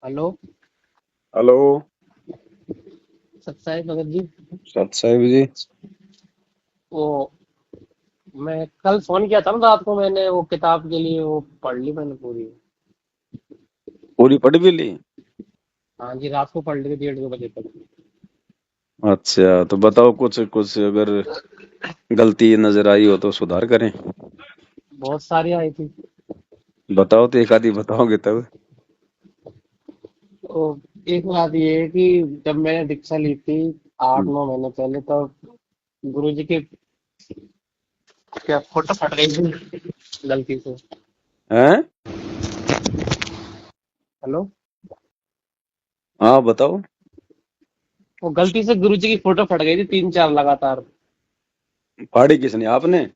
Hello. Hello. सत्साई Bhagat ji. सत साहिब जी। वो मैं कल फोन किया था ना रात को, मैंने वो किताब के लिए वो पढ़ ली मैंने पूरी। पूरी पढ़ भी ली? हाँ जी, रात को पढ़ ली थी 1:30 बजे तक। अच्छा, तो बताओ कुछ कुछ अगर गलती नजर आई हो तो सुधार करें। बहुत सारी आई थी। बताओ तो एक आधी बताओगे तब। तो एक बात ये है कि जब मैंने दीक्षा ली थी आठ हम्म। नौ महीने पहले, तब गुरु जी की क्या फोटो फट गई थी गलती से। हैं? हेलो। हाँ बताओ। वो गलती से गुरु जी की फोटो फट गई थी, 3 4 लगातार। फाड़ी किसने, आपने?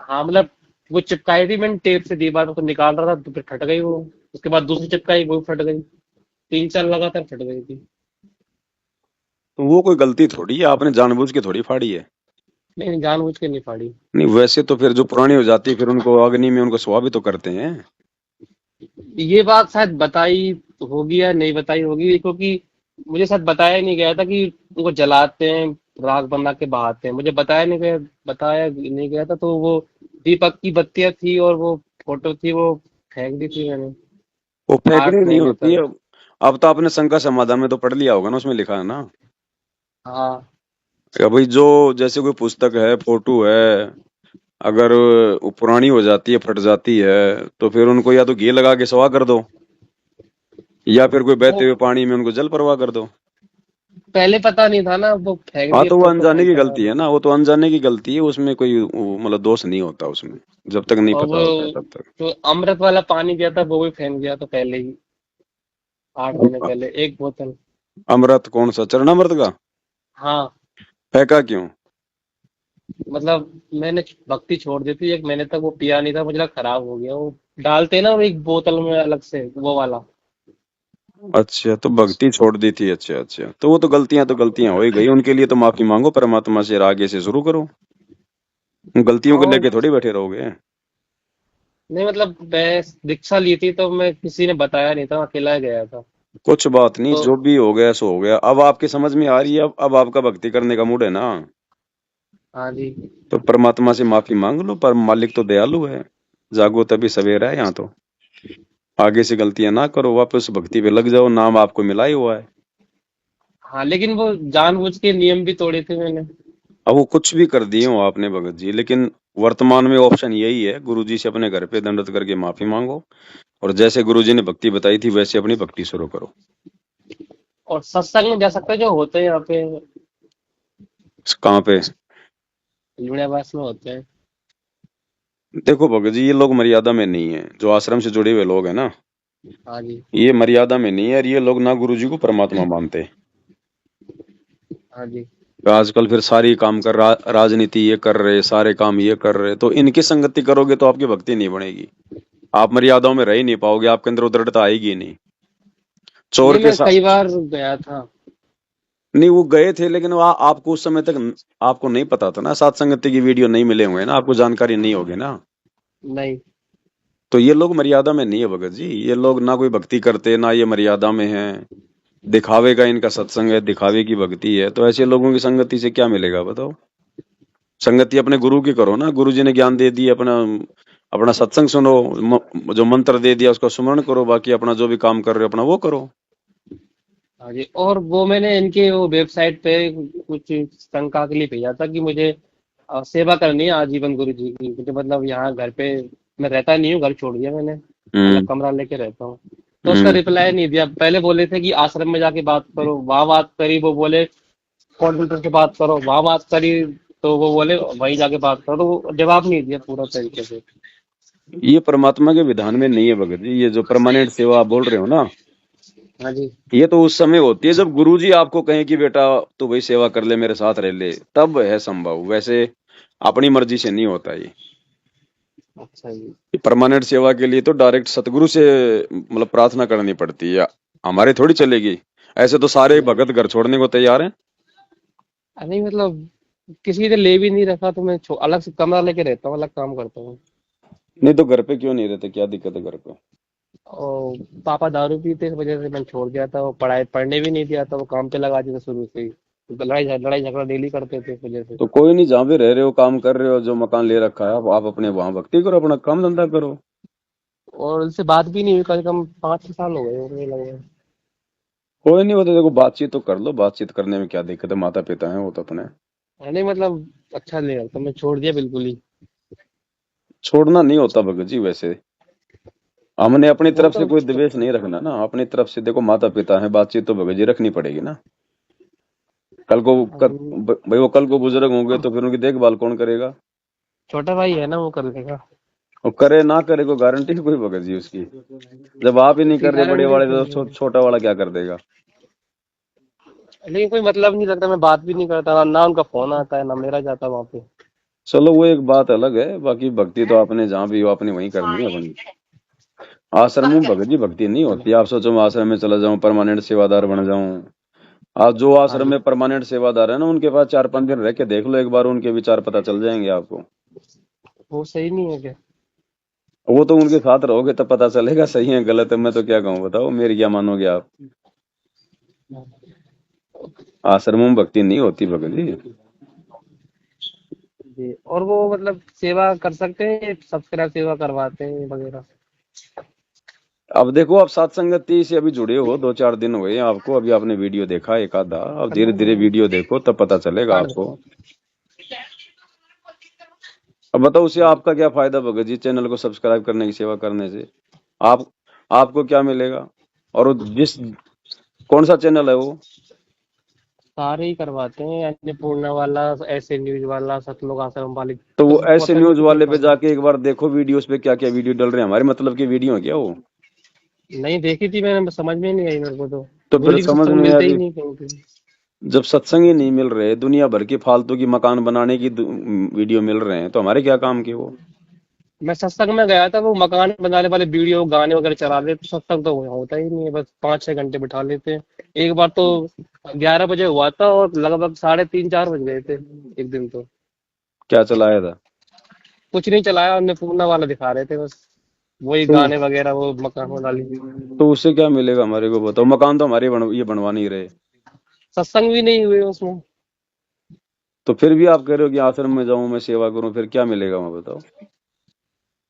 हाँ मतलब वो चिपकाई थी मैंने टेप से दीवार को निकाल रहा था तो फिर फट गई वो। उसके बाद दूसरी चिपकाई, वो भी फट गई। 3 4 लगातार फट गई थी। तो वो कोई गलती थोड़ी है, आपने जानबूझ के थोड़ी फाड़ी है। नहीं, जानबूझ के नहीं फाड़ी। नहीं, वैसे तो फिर जो पुरानी हो जाती है फिर उनको अग्नि में उनको सुहा भी तो करते हैं। ये बात शायद बताई होगी या नहीं बताई होगी, क्योंकि मुझे शायद बताया नहीं गया था कि उनको जलाते हैं, राख बना के बहाते हैं। मुझे बताया नहीं गया था। तो वो दीपक की बत्तियां थी और वो फोटो थी, वो फेंक दी थी मैंने वो फेंकने आठ नहीं महीने होती तक। है। अब तो आपने शंकर समाधान में तो पढ़ लिया होगा ना, उसमें लिखा है ना हाँ। कि भाई जो जैसे कोई पुस्तक है, फोटो है, अगर वो पुरानी हो जाती है, फट जाती है, तो फिर उनको या तो घी लगा के स्वाह कर दो, या फिर कोई वो बहते हुए पानी में उनको जल प्रवाह कर दो। पहले पता नहीं था ना, वो फेंक हाँ, दिए तो वो तब पता अनजाने की चला। गलती है ना, वो तो अनजाने की गलती है, उसमें कोई मतलब दोष नहीं होता उसमें, जब तक नहीं और पता वो होता है तब तक। जो अमृत वाला पानी दिया था वो भी फेंक दिया था पहले ही, 8 महीने अ- पहले, एक बोतल। अमृत कौन सा, चरणामृत का? हाँ। फेंका क्यों? मतलब मैंने भक्ति छोड़ दी थी 1 महीने तक, वो पिया नहीं था, मुझे लगा खराब हो गया। वो डालते ना वो एक बोतल में अलग से, वो वाला। अच्छा, तो भक्ति छोड़ दी थी, अच्छा अच्छा, तो वो तो गलतियां हो ही गई, उनके लिए तो माफी मांगो परमात्मा से, और आगे से शुरू करो। गलतियों को और लेके थोड़ी बैठे रहोगे। नहीं मतलब मैं दीक्षा ली थी तो मैं किसी ने बताया नहीं था, मैं अकेला गया था। कुछ बात नहीं, तो जो भी हो गया सो हो गया, अब आपकी समझ में आ रही है, अब आपका भक्ति करने का मूड है ना, हाँ जी। तो परमात्मा से माफी मांग लो, पर मालिक तो दयालु है। जागो तभी सवेरा है यहाँ तो। आगे से गलतियां ना करो, वापस भक्ति पे लग जाओ, नाम आपको मिला ही हुआ है। हाँ लेकिन वो जानबूझ के नियम भी तोड़े थे मैंने। अब वो कुछ भी कर दिए हो आपने भगत जी, लेकिन वर्तमान में ऑप्शन यही है, गुरु जी से अपने घर पे दंडवत करके माफी मांगो, और जैसे गुरु जी ने भक्ति बताई थी वैसे अपनी भक्ति शुरू करो। और सत्संग में जा सकते हैं जो होते हैं यहाँ पे, कहाँ पे? लुणियावास में होते हैं। देखो भगत जी, ये लोग मर्यादा में नहीं है, जो आश्रम से जुड़े हुए लोग हैं ना, हाँ जी। ये मर्यादा में नहीं है, और ये लोग ना गुरु जी को परमात्मा मानते। हाँ जी। तो आजकल फिर सारी काम कर राजनीति ये कर रहे, सारे काम ये कर रहे, तो इनकी संगति करोगे तो आपकी भक्ति नहीं बनेगी। आप मर्यादाओं में रह ही नहीं पाओगे, आपके अंदर उदृढ़ता आएगी ही नहीं। चोर नहीं, के मैं साथ कई बार गया था। नहीं, वो गए थे, लेकिन वो आपको उस समय तक आपको नहीं पता था ना, सात संगति की वीडियो नहीं मिले हुए ना, आपको जानकारी नहीं होगी ना। नहीं। तो ये लोग मर्यादा में नहीं है भगत जी, ये लोग ना कोई भक्ति करते, ना ये मर्यादा में है। दिखावे का इनका सत्संग है, दिखावे की भक्ति है, तो ऐसे लोगों की संगति से क्या मिलेगा बताओ। संगति अपने गुरु की करो ना, गुरु जी ने ज्ञान दे दिया, अपना अपना सत्संग सुनो, जो मंत्र दे दिया उसका स्मरण करो, बाकी अपना जो भी काम कर रहे हो अपना वो करो। हाँ जी। और वो मैंने इनके वो वेबसाइट पे कुछ शंका के लिए भेजा था कि मुझे सेवा करनी है आजीवन गुरु जी की। मुझे मतलब यहाँ घर पे मैं रहता नहीं हूँ, घर छोड़ दिया मैंने, अलग हम्म। कमरा लेके रहता हूँ। तो उसका हम्म। रिप्लाई नहीं दिया। पहले बोले थे कि आश्रम में जाके बात करो, वहां बात करी, वो बोले कंप्यूटर से बात करो, वहां बात करी, तो वो बोले वहीं जाके बात करो। तो वो जवाब नहीं दिया पूरा तरीके से। ये परमात्मा के विधान में नहीं है भगत जी, ये जो परमानेंट सेवा आप बोल रहे हो ना, हाँ जी। ये तो उस समय होती है जब गुरु जी आपको कहें कि बेटा तू भाई सेवा कर ले, मेरे साथ रह ले, तब है संभव, वैसे अपनी मर्जी से नहीं होता ये। अच्छा जी। परमानेंट सेवा के लिए तो डायरेक्ट सतगुरु से मतलब प्रार्थना करनी पड़ती है, हमारे थोड़ी चलेगी। ऐसे तो सारे नहीं। भगत घर छोड़ने को तैयार हैं। नहीं मतलब किसी ने ले भी नहीं रखा तो मैं अलग से कमरा लेके रहता हूँ, अलग काम करता हूँ। नहीं तो घर पे क्यों नहीं रहते, क्या दिक्कत है घर पे? और पापा दारू पीते, इस वजह से मैंने छोड़ दिया था। वो पढ़ाई पढ़ने भी नहीं दिया था, वो काम पे लगा दिया था शुरू से ही। तो लड़ाई झगड़ा डेली करते थे इस वजह से। तो कोई नहीं, जहाँ भी रह रहे हो, काम कर रहे हो, जो मकान ले रखा है आप अपने वहां भक्ति करो, अपना काम धंधा करो। और उनसे बात भी नहीं हुई, कम से कम 5-6 साल हो गए होंगे लगभग। कोई नहीं, वो तो देखो बातचीत तो कर लो, बातचीत करने में क्या दिक्कत है, माता पिता है वो तो अपने। नहीं मतलब अच्छा नहीं लगता, मैं छोड़ दिया बिल्कुल ही। छोड़ना नहीं होता भगत जी वैसे। हमने अपनी वो तरफ से तो कोई द्वेष नहीं रखना ना, अपनी तरफ से देखो माता पिता है, बातचीत तो भगत जी रखनी पड़ेगी ना। कल को हम- भाई वो कल को बुजुर्ग होंगे तो फिर उनकी देखभाल कौन करेगा? छोटा भाई है ना, वो कर लेगा। वो करे ना करे कोई गारंटी है कोई भगत जी उसकी? जब आप ही नहीं उसकी कर रहे बड़े गारंटी वाले, तो तो नहीं छोटा वाला क्या कर देगा? है। लेकिन कोई मतलब नहीं लगता, मैं बात भी नहीं करता ना, ना उनका फोन आता है ना मेरा जाता वहां पे। चलो वो एक बात अलग है, बाकी भक्ति तो आपने जहाँ भी हो आपने वहीं करनी है अपनी। आश्रम में भगत जी भक्ति नहीं चलो। होती। आप सोचो मैं आश्रम में चला जाऊं, परमानेंट सेवादार बन जाऊं। आप जो हाँ आश्रम जी। में परमानेंट सेवादार है ना, उनके पास 4-5 दिन रह के देख लो एक बार, उनके विचार पता चल जाएंगे आपको। वो सही नहीं है क्या? वो तो उनके साथ रहोगे तब पता चलेगा सही है गलत है, मैं तो क्या कहूँ बताओ, मेरी क्या मानोगे आप? आश्रमों में भक्ति नहीं होती भगत जी। जी, और वो मतलब सेवा कर सकते हैं, सब्सक्राइब सेवा करवाते हैं वगैरह? अब देखो आप सत्संगति से अभी जुड़े हो, 2-4 दिन हुए हैं आपको, अभी आपने वीडियो देखा एक आधा, अब धीरे धीरे वीडियो देखो तब पता चलेगा काट दो। आपको। अब बताओ उससे आपका क्या फायदा भगत जी, चैनल को सब्सक्राइब करने की सेवा करने से आप आपको क्या मिलेगा? और वो जिस कौन सा चैनल है वो? सारे ही करवाते हैं, अन्नपूर्णा वाला, ऐसे न्यूज वाला, सतलोक आश्रम वाले। तो वो ऐसे पता नहीं न्यूज कितने वाले पे कौन से। जाके एक बार देखो वीडियोस पे क्या क्या वीडियो डल रहे हैं, हमारे मतलब की वीडियो है क्या वो? नहीं देखी थी मैंने, समझ में नहीं आई मेरे को तो। तो गुरु फिर जी के समझ सत्संग में आ मिलते ही रही, नहीं कहीं पे। जब सत्संग ही नहीं मिल रहे, दुनिया भर की फालतू की मकान बनाने की वीडियो मिल रहे हैं, तो हमारे क्या काम के वो? मैं सत्संग में गया था, वो मकान बनाने वाले वीडियो गाने वगैरह चला रहे थे। सत्संग तो होता ही नहीं है, बस 5-6 घंटे बिठा लेते हैं। एक बार तो 11 बजे हुआ था और लगभग 3:30-4 बज गए थे एक दिन तो। क्या चलाया था? कुछ नहीं चलाया, अन्नपूर्णा वाला दिखा रहे थे बस। वही तो गाने वगैरह, वो मकान वाली। तो उससे क्या मिलेगा हमारे को बताओ? मकान तो हमारे ये बनवा नहीं रहे। सत्संग भी नहीं हुए उसमें। तो फिर भी आप कह रहे हो कि आश्रम में जाऊं मैं सेवा करूं, फिर क्या मिलेगा वहां बताओ?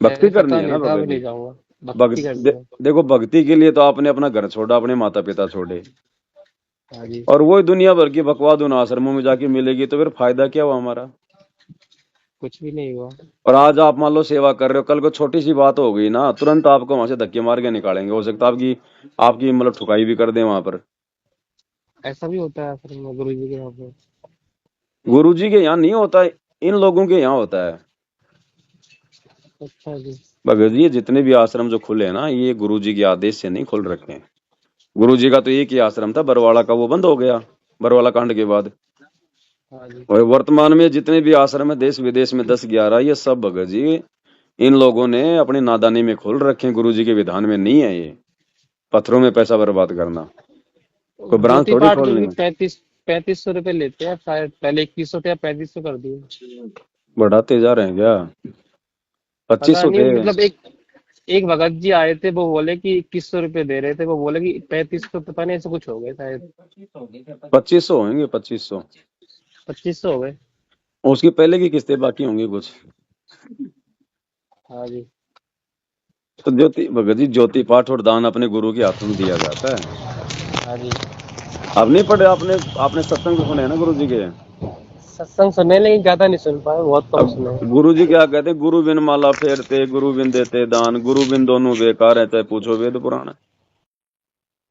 भक्ति करनी पता है ना नहीं था, भगत अभी जी। नहीं जाऊंगा। भक्ति करनी है। देखो भक्ति के लिए तो आपने अपना घर छोड़ा, अपने माता पिता छोड़े, हाँ जी। और वही दुनिया भर की बकवाद उन आश्रमों में जाके मिलेगी, तो फिर फायदा क्या हुआ हमारा? कुछ भी नहीं हुआ। और आज आप मान लो सेवा कर रहे हो, कल को छोटी सी बात हो गई ना, तुरंत आपको वहां से धक्के मार के निकालेंगे, हो सकता है आपकी आपकी मतलब ठुकाई भी कर दें वहां पर। ऐसा भी होता है आश्रम में गुरु जी के यहाँ पे? गुरु जी के यहाँ नहीं होता है, इन लोगों के यहाँ होता है। अच्छा जी। भगत जी ये जितने भी आश्रम जो खुले हैं ना, ये गुरु जी के आदेश से नहीं खुल रखे हैं। गुरु जी का तो एक ही आश्रम था, बरवाड़ा का, वो बंद हो गया बरवाड़ा कांड के बाद। हाँ जी। और वर्तमान में जितने भी आश्रम है देश विदेश में 10-11, ये सब भगत जी इन लोगों ने अपनी नादानी में खोल रखे हैं, गुरु जी के विधान में नहीं है ये पत्थरों में पैसा बर्बाद करना। कोई ब्रांच ज्योति थोड़ी पाठ के खोलनी भी है। 3500 रुपये लेते हैं शायद, पहले 2100 थे, अब 3500 कर दिए। बढ़ाते जा रहे हैं क्या? पच्चीस पता सौ नहीं, थे मतलब एक एक भगत जी आए थे, वो बोले कि 2100 रुपये दे रहे थे, वो बोले कि 3500, पता नहीं ऐसे कुछ हो गए शायद। 2500 होंगे 2500। 2500 हो गए। उसकी पहले की किस्तें बाकी होंगी कुछ। हाँ जी। तो ज्योति भगत जी ज्योति पाठ और दान अपने गुरु के हाथों में दिया जाता है। हाँ जी। आप नहीं पढ़े? आपने आपने सत्संग तो सुने हैं ना गुरु जी के? सत्संग सुने, लेकिन ज्यादा नहीं सुन पाए, बहुत कम अब सुने। गुरु जी क्या कहते? गुरु बिन माला फेरते, गुरु बिन देते दान, गुरु बिन दोनों बेकार है, चाहे पूछो वेद पुराण।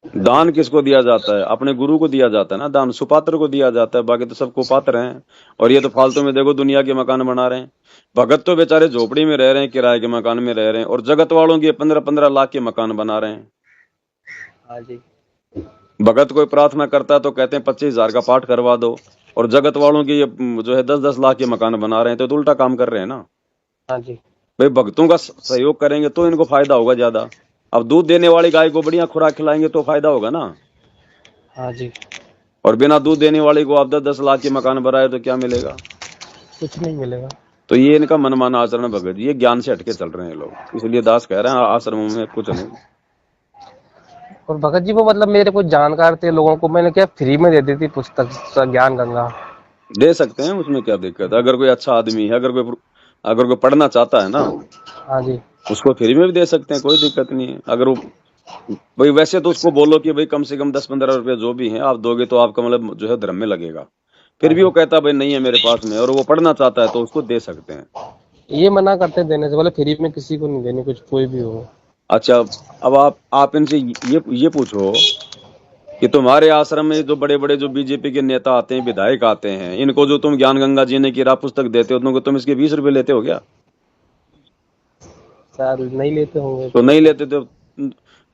दान किसको दिया जाता है? अपने गुरु को दिया जाता है ना दान, सुपात्र को दिया जाता है, बाकी तो सबको पात्र हैं। और ये तो फालतू में देखो दुनिया के मकान बना रहे हैं। भगत तो बेचारे झोपड़ी में रह रहे हैं, किराए के मकान में रह रहे हैं, और जगत वालों के 15-15 लाख के मकान बना रहे हैं। हाँ जी। भगत कोई प्रार्थना करता है तो कहते हैं 25,000 का पाठ करवा दो, और जगत वालों की ये जो है 10-10 लाख के मकान बना रहे हैं, तो उल्टा काम कर रहे हैं ना। हाँ जी। भाई भक्तों का सहयोग करेंगे तो इनको फायदा होगा ज्यादा। अब दूध देने वाली गाय को बढ़िया खुराक खिलाएंगे तो फायदा होगा ना। हाँ जी। और बिना दूध देने वाले को आप 10-10 लाख के मकान बनाए तो क्या मिलेगा? कुछ नहीं मिलेगा। तो ये इनका मनमाना आचरण है भगत जी, ये ज्ञान से हटके चल रहे हैं लोग, इसलिए दास कह रहे हैं आश्रमों में कुछ नहीं। और भगत जी वो मतलब मेरे कुछ जानकार थे लोगों को, मैंने क्या फ्री में दे दी थी पुस्तक ज्ञान गंगा। दे सकते हैं, उसमें क्या दिक्कत है? अगर कोई अच्छा आदमी है, अगर कोई पढ़ना चाहता है ना, हाँ जी। उसको फ्री में भी दे सकते हैं, कोई दिक्कत नहीं है। अगर वो भाई, वैसे तो उसको बोलो कि भाई कम से कम 10-15 रुपए जो भी हैं आप दोगे तो आपका मतलब जो है धर्म में लगेगा। फिर हाँ भी वो जी। कहता भाई नहीं है मेरे पास में, और वो पढ़ना चाहता है तो उसको दे सकते हैं। ये मना करते हैं देने से, बोले फ्री में किसी को नहीं देनी, कुछ कोई भी हो। अच्छा, अब आप इनसे ये पूछो कि तुम्हारे आश्रम में जो बड़े बड़े जो बीजेपी के नेता आते हैं, विधायक आते हैं, इनको जो तुम ज्ञान गंगा जीने की राह पुस्तक देते हो, तुम इसके 20 रुपए लेते हो क्या? शायद नहीं लेते होंगे, तो क्या नहीं पता। लेते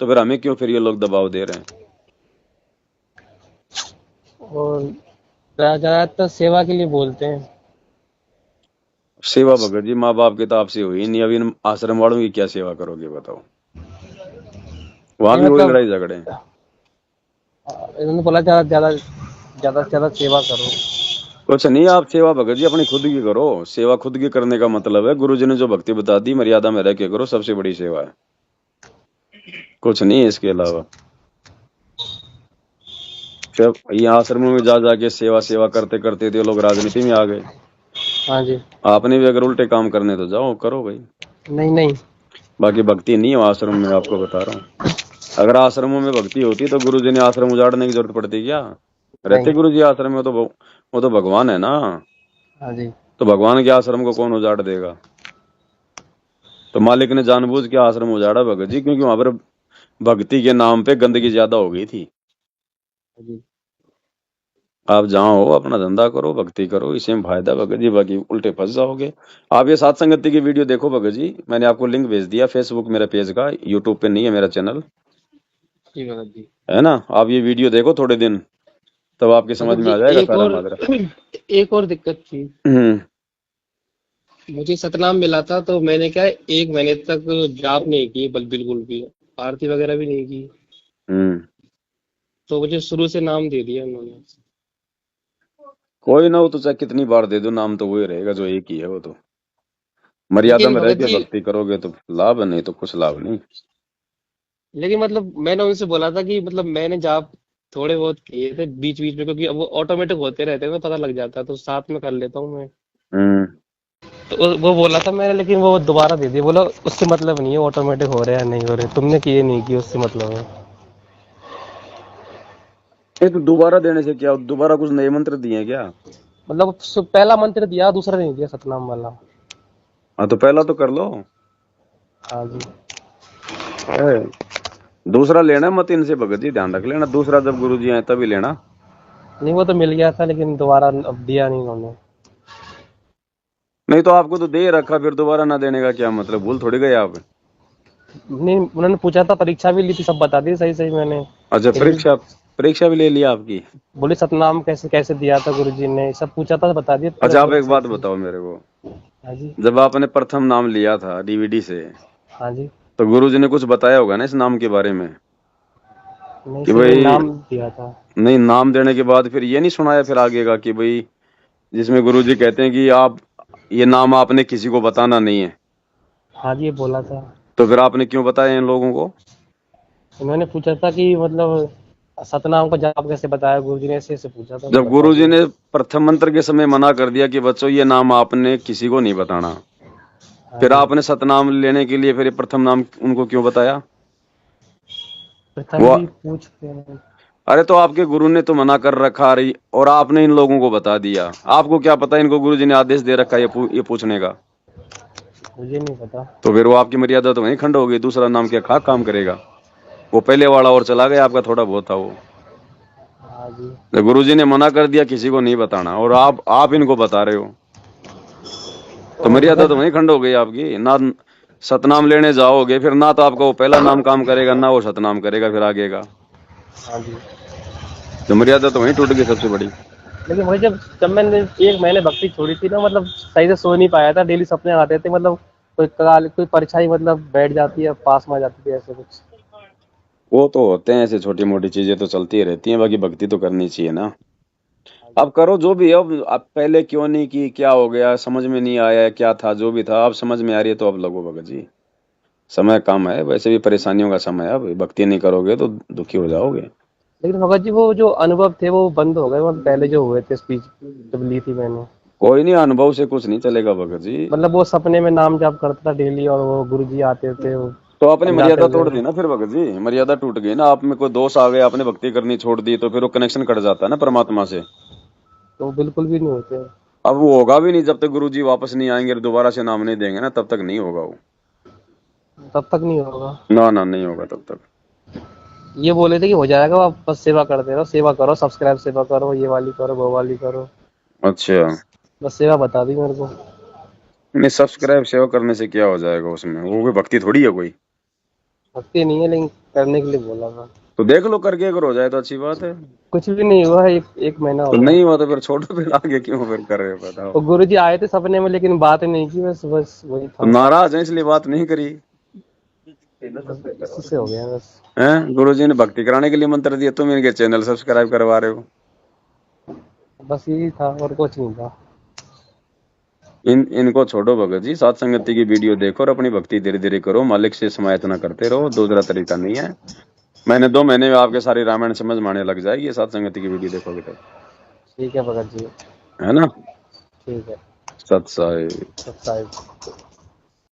तो फिर हमें क्यों फिर ये लोग दबाव दे रहे हैं? और ज्यादातर सेवा के लिए बोलते हैं। सेवा भगत जी, माँ बाप की तो आपसे हुई नहीं, अभी इन आश्रम वालों की क्या सेवा करोगे बताओ? वहां नहीं भी वही मतलब लड़ाई झगड़े हैं। इन्होंने बोला ज्यादा ज्यादा ज्यादा से ज्यादा सेवा करो। कुछ नहीं, आप सेवा भगत जी अपनी खुद की करो। सेवा खुद की करने का मतलब है, गुरु जी ने जो भक्ति बता दी, मर्यादा में रह के करो, सबसे बड़ी सेवा है। कुछ नहीं है इसके अलावा। सब ये आश्रमों में जा जाके सेवा सेवा करते करते थे लोग राजनीति में आ गए। हाँ जी। आपने भी अगर उल्टे काम करने तो जाओ, करो भाई। नहीं नहीं। बाकी भक्ति नहीं है आश्रम में, आपको बता रहा हूँ। अगर आश्रमों में भक्ति होती तो गुरु जी ने आश्रम उजाड़ने की जरूरत पड़ती क्या? रहते नहीं। गुरु जी आश्रम में तो वो तो भगवान है ना। हाँ जी। तो भगवान के आश्रम को कौन उजाड़ देगा? तो मालिक ने जानबूझ के आश्रम उजाड़ा भगत जी, क्योंकि वहां पर भक्ति के नाम पे गंदगी ज्यादा हो गई थी। हाँ जी। आप जहाँ हो अपना धंधा करो, भक्ति करो, इसी में फायदा भगत जी, बाकी उल्टे फंस जाओगे। आप ये सात संगति की वीडियो देखो भगत जी, मैंने आपको लिंक भेज दिया फेसबुक मेरा पेज का, यूट्यूब पे नहीं है मेरा चैनल, जी भगत जी। है ना? आप ये वीडियो देखो थोड़े दिन, तब आपकी समझ भगत में जी आ जाएगा एक सारा और माजरा। एक और दिक्कत थी। हम्म। मुझे सतनाम मिला था तो मैंने क्या है, 1 महीने तक जाप नहीं की, बल बिल्कुल भी आरती वगैरह भी नहीं की। हम्म। तो मुझे शुरू से नाम दे दिया उन्होंने। कोई ना, वो तो चाहे कितनी बार दे दो, नाम तो वही रहेगा जो एक ही है। वो तो मर्यादा लेकिन में रह भगत के जी, भक्ति करोगे तो लाभ है, नहीं तो कुछ लाभ नहीं। लेकिन मतलब मैंने उनसे बोला था कि मतलब मैंने जाप थोड़े बहुत किए थे बीच बीच में, क्योंकि अब वो ऑटोमेटिक होते रहते हैं तो पता लग जाता है, तो साथ में कर लेता हूँ मैं। हम्म। तो वो बोला था मैंने, लेकिन वो दोबारा दे दिया, बोला उससे मतलब नहीं है ऑटोमेटिक हो रहे हैं या नहीं हो रहे, तुमने किए नहीं किए उससे मतलब है। ये तो दोबारा देने से क्या, दोबारा कुछ नए मंत्र दिए हैं क्या? मतलब पहला मंत्र दिया, दूसरा नहीं दिया, सतनाम वाला। हाँ तो पहला तो कर लो। हाँ जी। है। दूसरा लेना मत इनसे भगत जी, ध्यान रख लेना, दूसरा जब गुरु जी आए तभी लेना। नहीं वो तो मिल गया था, लेकिन दोबारा अब दिया नहीं उन्होंने। नहीं तो आपको तो दे रखा, फिर दोबारा ना देने का क्या मतलब? भूल थोड़ी गए आप। नहीं उन्होंने पूछा था, परीक्षा भी ली थी, सब बता दी सही सही मैंने। अच्छा, फिर भी परीक्षा परीक्षा भी ले लिया आपकी? बोले सतनाम कैसे कैसे दिया था गुरुजी ने, सब पूछा था, बता दिया पूरा अच्छा, आप पूरा एक सही बात सही। बताओ मेरे को, हाँ जी। जब आपने प्रथम नाम लिया था डीवीडी से, हाँ जी। तो गुरु जी ने कुछ बताया होगा ना इस नाम के बारे में? नहीं कि सिर्फ वो भाई, नाम दिया था। नहीं नाम देने के बाद फिर ये नहीं सुनाया फिर आगे का कि भाई, जिसमें गुरु जी कहते हैं कि आप ये नाम आपने किसी को बताना नहीं है, हाँ जी, ये बोला था। तो फिर आपने क्यों बताया इन लोगों को? उन्होंने पूछा था कि मतलब सतनाम का जाप कैसे बताया गुरुजी ने, ऐसे ऐसे पूछा था, मैं जब बता गुरु जी दिया। ने प्रथम मंत्र के समय मना कर दिया कि बच्चों ये नाम आपने किसी को नहीं बताना, हाँ फिर जी। आपने सतनाम लेने के लिए फिर ये प्रथम नाम उनको क्यों बताया? प्रथम वो, भी पूछते हैं। अरे तो आपके गुरु ने तो मना कर रखा रही और आपने इन लोगों को बता दिया, आपको क्या पता इनको गुरु जी ने आदेश दे रखा है ये पूछने का? मुझे नहीं पता। तो फिर वो आपकी मर्यादा तो वहीं खंड हो गई, दूसरा नाम क्या खा काम करेगा? वो पहले वाला और चला गया, आपका थोड़ा बहुत था वो। हाँ जी। तो गुरु जी ने मना कर दिया किसी को नहीं बताना, और आप इनको बता रहे हो, तो और मर्यादा तो भगत। वहीं खंड हो गई आपकी ना। सतनाम लेने जाओगे फिर ना तो आपका वो पहला नाम काम करेगा, ना वो सतनाम करेगा फिर आगे का, हाँ जी। तो मर्यादा तो वहीं टूट गई सबसे बड़ी। लेकिन मुझे जब जब मैंने 1 महीने भक्ति छोड़ी थी ना, मतलब सही से सो नहीं पाया था, डेली सपने आते थे, मतलब कोई परछाई मतलब बैठ जाती है, पास में आ जाती थी, ऐसे कुछ। वो तो होते हैं ऐसे, छोटी मोटी चीजें तो चलती ही रहती हैं, बाकी भक्ति तो करनी चाहिए ना। अब करो जो भी है, अब आप पहले क्यों नहीं की, क्या हो गया, समझ में नहीं आया क्या था, जो भी था अब समझ में आ रही है तो अब लगो भगत जी। समय कम है, वैसे भी परेशानियों का समय है। अब भक्ति नहीं करोगे तो दुखी हो जाओगे। लेकिन भगत जी वो जो अनुभव थे वो बंद हो गए, मतलब पहले जो हुए थे स्पीच जब ली थी मैंने। कोई नहीं, अनुभव से कुछ नहीं चलेगा भगत जी। मतलब वो सपने में नाम जाप करता था डेली, और वो गुरु जी आते थे, वो तो आपने समझाते मर्यादा तोड़ थे। दी ना फिर भगत जी, मर्यादा टूट गई ना। आप में कोई दोष आ गए, आपने भक्ति करनी छोड़ दी, तो फिर वो कनेक्शन कट जाता है ना परमात्मा से। तो वो बिल्कुल भी नहीं होते। अब वो होगा भी नहीं जब तक गुरु जी वापस नहीं आएंगे और दोबारा से नाम नहीं देंगे ना, तब तक नहीं होगा वो। तब तक नहीं होगा। ना ना, नहीं होगा तब तक। ये बोले थे कि हो जाएगा, आप बस सेवा करते रहो, सेवा करो, सब्सक्राइब सेवा करो, ये वाली करो, वो वाली करो। अच्छा। बस सेवा बता दी मेरे को। नहीं, सब्सक्राइब सेवा करने से क्या हो जाएगा उसमें, वो कोई भक्ति थोड़ी है कोई। भक्ति नहीं है, लेकिन करने के लिए बोला था। तो देख लो करके, अगर हो जाए तो अच्छी बात है। कुछ भी नहीं हुआ, एक महीना तो हो गया। नहीं हुआ तो फिर छोड़ो, फिर आगे क्यों फिर कर रहे हो बताओ। वो गुरु जी आए थे सपने में, लेकिन बात नहीं की, बस बस वही तो था। नाराज है इसलिए बात नहीं करी। इसी से हो गया बस। हैं, गुरु जी ने भक्ति कराने के लिए मंत्र दिया, तुम इनके चैनल सब्सक्राइब करवा रहे हो। बस यही था और कुछ नहीं था। इनको छोड़ो भगत जी, सात संगति की वीडियो देखो और अपनी भक्ति धीरे धीरे करो, मालिक से समायतना करते रहो, दूसरा तरीका नहीं है। मैंने 2 महीने में आपके सारी रामायण समझ में आने लग जाएगी, ये सात संगति की वीडियो देखोगे तो। ठीक है भगत जी। है ना। ठीक है। सत्साई। सब्सक्राइब।